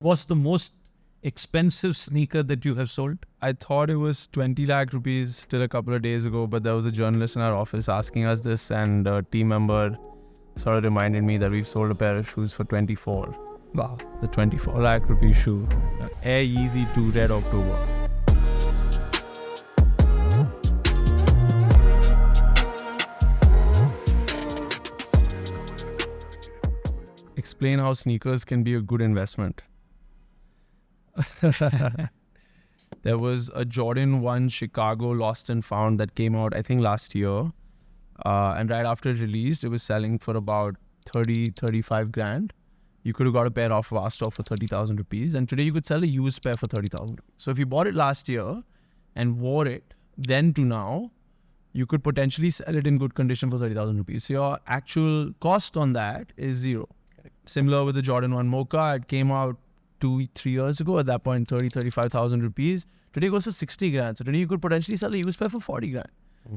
What's the most expensive sneaker that you have sold? I thought it was 20 lakh rupees till a couple of days ago, but there was a journalist in our office asking us this, and a team member sort of reminded me that we've sold a pair of shoes for 24. Wow. The 24 lakh rupee shoe. Air Yeezy 2 Red October. Explain how sneakers can be a good investment. There was a Jordan 1 Chicago Lost and Found that came out, I think, last year. And right after it released, it was selling for about 35 grand. You could have got a pair off of our store for 30,000 rupees. And today you could sell a used pair for 30,000 rupees. So if you bought it last year and wore it then to now, you could potentially sell it in good condition for 30,000 rupees. So your actual cost on that is zero. Similar with the Jordan 1 Mocha, it came out 2-3 years ago. At that point, 35,000 rupees. Today it goes for 60 grand. So today you could potentially sell a used pair for 40 grand.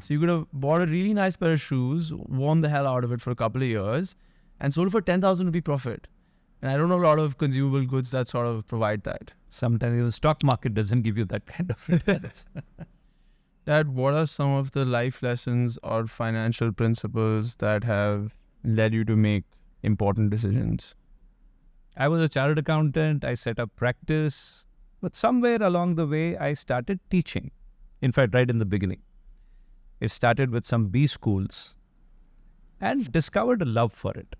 So you could have bought a really nice pair of shoes, worn the hell out of it for a couple of years, and sold it for 10,000 rupee profit. And I don't know a lot of consumable goods that sort of provide that. Sometimes even stock market doesn't give you that kind of returns. Dad, what are some of the life lessons or financial principles that have led you to make important decisions? I was a chartered accountant. I set up practice. But somewhere along the way, I started teaching. In fact, right in the beginning. It started with some B schools and discovered a love for it.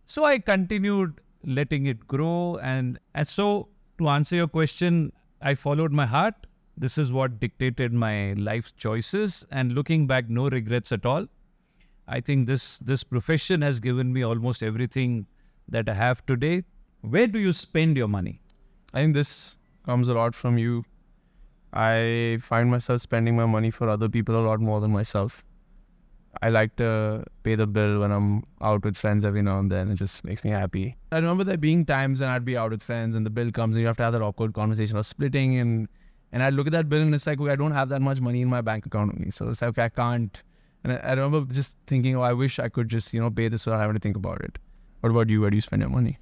So I continued letting it grow. And so to answer your question, I followed my heart. This is what dictated my life choices. And looking back, no regrets at all. I think this profession has given me almost everything that I have today. Where do you spend your money? I think this comes a lot from you. I find myself spending my money for other people a lot more than myself. I like to pay the bill when I'm out with friends every now and then. It just makes me happy. I remember there being times when I'd be out with friends and the bill comes and you have to have that awkward conversation of splitting, and I'd look at that bill and it's like, okay, I don't have that much money in my bank account with me. So it's like, okay, I can't. And I remember just thinking, oh, I wish I could just, pay this without having to think about it. What about you? Where do you spend your money?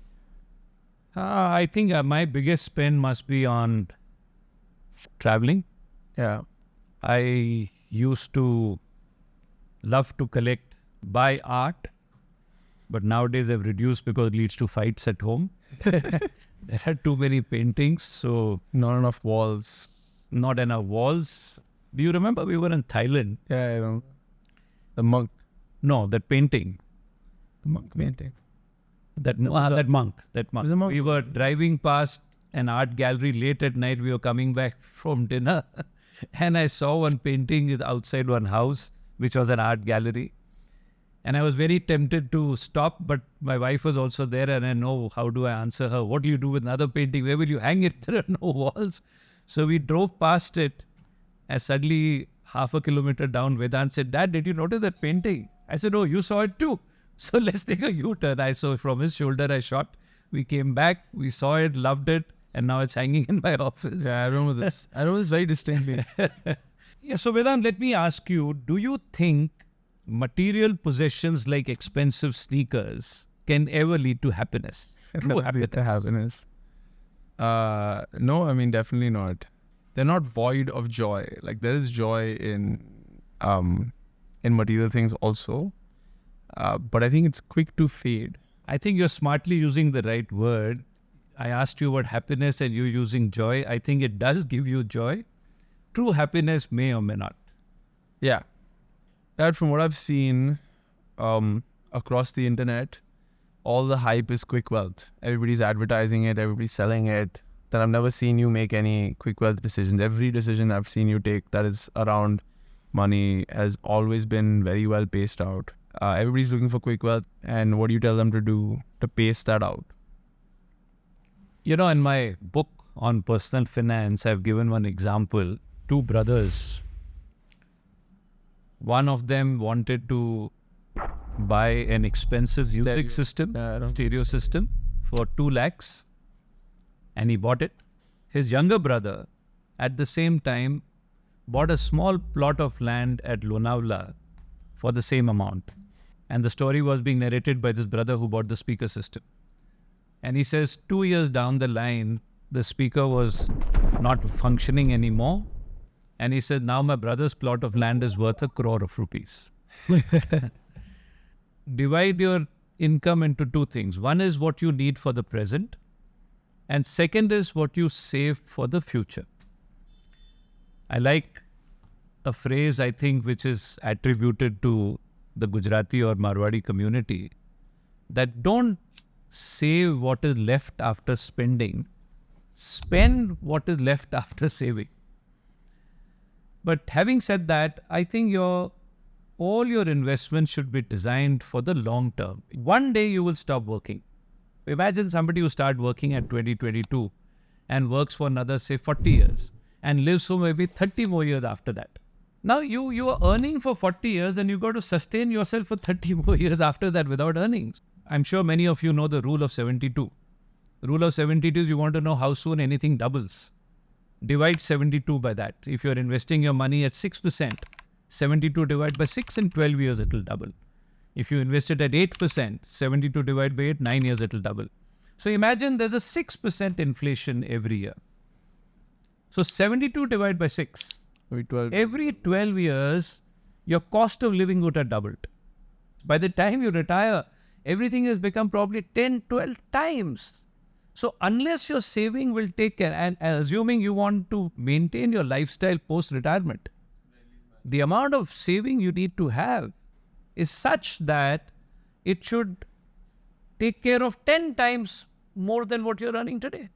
I think my biggest spend must be on traveling. Yeah. I used to love to buy art, but nowadays I've reduced because it leads to fights at home. There are too many paintings, so not enough walls. Not enough walls. Do you remember we were in Thailand? Yeah, I know. The monk. No, that painting. The monk painting. That monk. Monk. We were driving past an art gallery late at night. We were coming back from dinner and I saw one painting outside one house, which was an art gallery. And I was very tempted to stop, but my wife was also there and I know, how do I answer her? What do you do with another painting? Where will you hang it? There are no walls. So we drove past it and suddenly half a kilometer down, Vedant said, Dad, did you notice that painting? I said, oh, you saw it too. So let's take a U-turn. I saw from his shoulder, I shot. We came back, we saw it, loved it, and now it's hanging in my office. Yeah, I remember this. I remember this very distinctly. Yeah, so Vedant, let me ask you, do you think material possessions like expensive sneakers can ever lead to happiness? True happiness. No, I mean, definitely not. They're not void of joy. Like, there is joy in material things also. But I think it's quick to fade. I think you're smartly using the right word. I asked you about happiness and you're using joy. I think it does give you joy. True happiness may or may not. Yeah. That from what I've seen across the internet, all the hype is quick wealth. Everybody's advertising it, everybody's selling it. That I've never seen you make any quick wealth decisions. Every decision I've seen you take that is around money has always been very well paced out. Everybody's looking for quick wealth, and what do you tell them to do to pace that out? In my book on personal finance, I've given one example. Two brothers. One of them wanted to buy an expensive music system, stereo system, for 2 lakhs, and he bought it. His younger brother, at the same time, bought a small plot of land at Lonavala for the same amount. And the story was being narrated by this brother who bought the speaker system. And he says 2 years down the line, the speaker was not functioning anymore. And he said, now my brother's plot of land is worth 1 crore of rupees. Divide your income into two things. One is what you need for the present. And second is what you save for the future. I like a phrase, I think, which is attributed to the Gujarati or Marwadi community, that don't save what is left after spending, spend what is left after saving. But having said that, I think all your investments should be designed for the long term. One day you will stop working. Imagine somebody who started working at 2022 and works for another, say, 40 years and lives for maybe 30 more years after that. Now you are earning for 40 years and you got to sustain yourself for 30 more years after that without earnings. I'm sure many of you know the rule of 72. The rule of 72 is you want to know how soon anything doubles. Divide 72 by that. If you're investing your money at 6%, 72 divided by 6 in 12 years it will double. If you invest it at 8%, 72 divided by 8, 9 years it will double. So imagine there's a 6% inflation every year. So 72 divided by 6. Every 12 years, your cost of living would have doubled. By the time you retire, everything has become probably 10, 12 times. So unless your saving will take care, and assuming you want to maintain your lifestyle post-retirement, the amount of saving you need to have is such that it should take care of 10 times more than what you're earning today.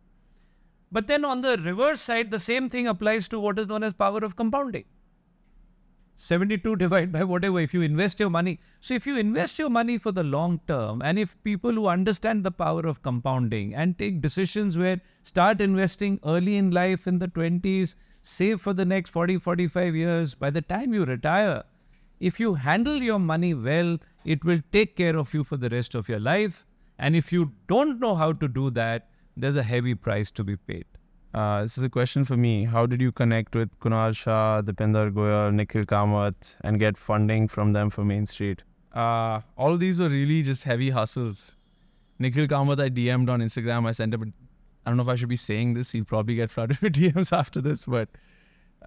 But then on the reverse side, the same thing applies to what is known as power of compounding. 72 divided by whatever, if you invest your money. So if you invest your money for the long term, and if people who understand the power of compounding and take decisions where start investing early in life in the 20s, save for the next 40, 45 years, by the time you retire, if you handle your money well, it will take care of you for the rest of your life. And if you don't know how to do that, there's a heavy price to be paid. This is a question for me. How did you connect with Kunal Shah, Dipinder Goyal, Nikhil Kamath, and get funding from them for Main Street? All of these were really just heavy hustles. Nikhil Kamath, I DM'd on Instagram. I sent him, I don't know if I should be saying this. He'll probably get flooded with DMs after this. But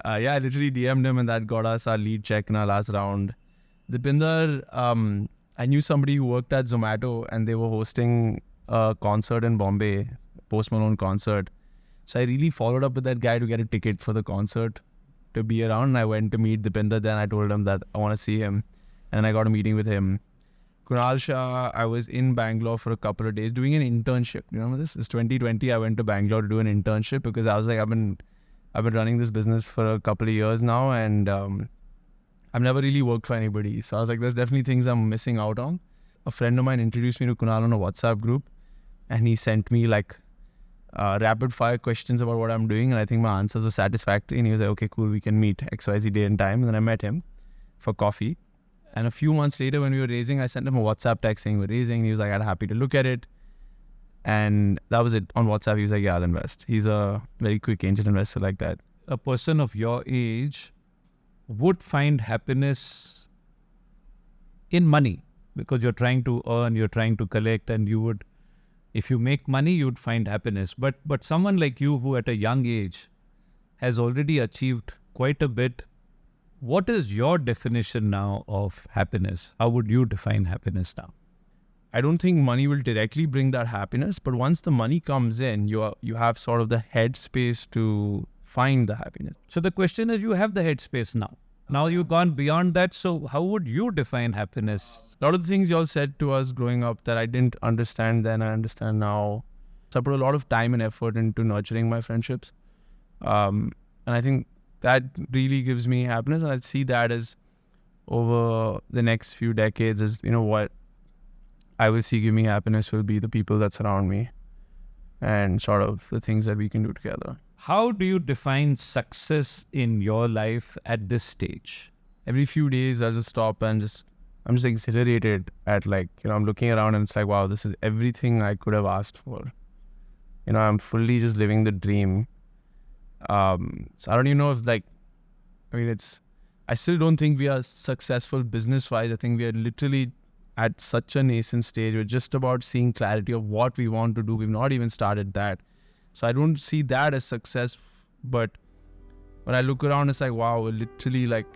yeah, I literally DM'd him and that got us our lead check in our last round. Dipinder, I knew somebody who worked at Zomato and they were hosting a concert in Bombay, Post Malone concert. So I really followed up with that guy to get a ticket for the concert to be around. And I went to meet Dipinder. Then I told him that I want to see him. And I got a meeting with him. Kunal Shah, I was in Bangalore for a couple of days doing an internship. You remember this? It's 2020. I went to Bangalore to do an internship because I was like, I've been running this business for a couple of years now. And I've never really worked for anybody. So I was like, there's definitely things I'm missing out on. A friend of mine introduced me to Kunal on a WhatsApp group. And he sent me like rapid fire questions about what I'm doing. And I think my answers were satisfactory. And he was like, okay, cool, we can meet XYZ day and time. And then I met him for coffee. And a few months later when we were raising, I sent him a WhatsApp text saying we're raising. And he was like, I'm happy to look at it. And that was it. On WhatsApp, he was like, yeah, I'll invest. He's a very quick angel investor like that. A person of your age would find happiness in money because you're trying to earn, you're trying to collect, and you would, if you make money, you'd find happiness. But someone like you who at a young age has already achieved quite a bit, what is your definition now of happiness? How would you define happiness now? I don't think money will directly bring that happiness, but once the money comes in, you have sort of the headspace to find the happiness. So the question is, you have the headspace now. Now you've gone beyond that. So how would you define happiness? A lot of the things you all said to us growing up that I didn't understand then, I understand now. So I put a lot of time and effort into nurturing my friendships. And I think that really gives me happiness. And I see that as over the next few decades as, you know, what I will see give me happiness will be the people that surround me and sort of the things that we can do together. How do you define success in your life at this stage? Every few days I'll just stop and I'm just exhilarated at like, you know, I'm looking around and it's like, wow, this is everything I could have asked for. You know, I'm fully just living the dream. So I don't even know if like, I mean, I still don't think we are successful business-wise. I think we are literally at such a nascent stage. We're just about seeing clarity of what we want to do. We've not even started that. So I don't see that as success. But when I look around, it's like, wow, literally like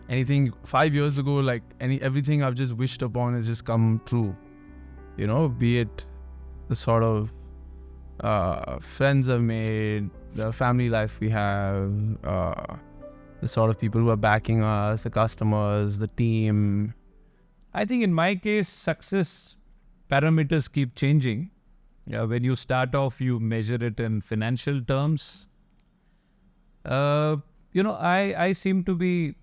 anything 5 years ago, like everything I've just wished upon has just come true. You know, be it the sort of friends I've made, the family life we have, the sort of people who are backing us, the customers, the team. I think in my case, success parameters keep changing. When you start off, you measure it in financial terms. I seem to be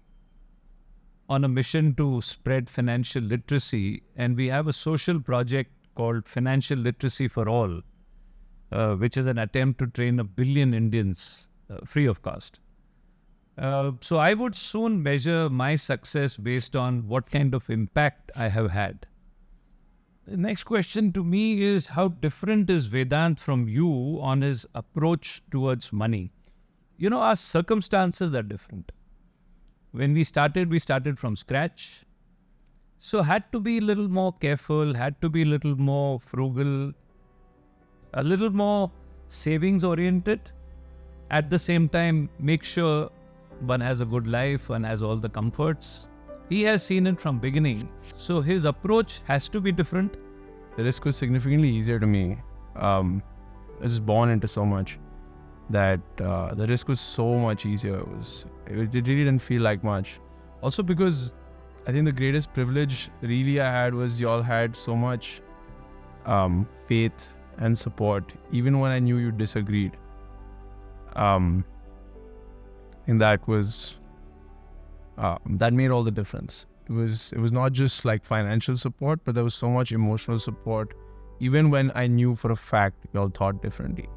on a mission to spread financial literacy, and we have a social project called Financial Literacy for All, which is an attempt to train 1 billion Indians free of cost. So I would soon measure my success based on what kind of impact I have had. The next question to me is, how different is Vedant from you on his approach towards money? You know, our circumstances are different. When we started from scratch. So had to be a little more careful, had to be a little more frugal, a little more savings oriented. At the same time, make sure one has a good life, one has all the comforts. He has seen it from beginning. So his approach has to be different. The risk was significantly easier to me. I was born into so much that the risk was so much easier. It really didn't feel like much. Also because I think the greatest privilege really I had was y'all had so much faith and support, even when I knew you disagreed. And that was that made all the difference. It was not just like financial support, but there was so much emotional support, even when I knew for a fact y'all thought differently.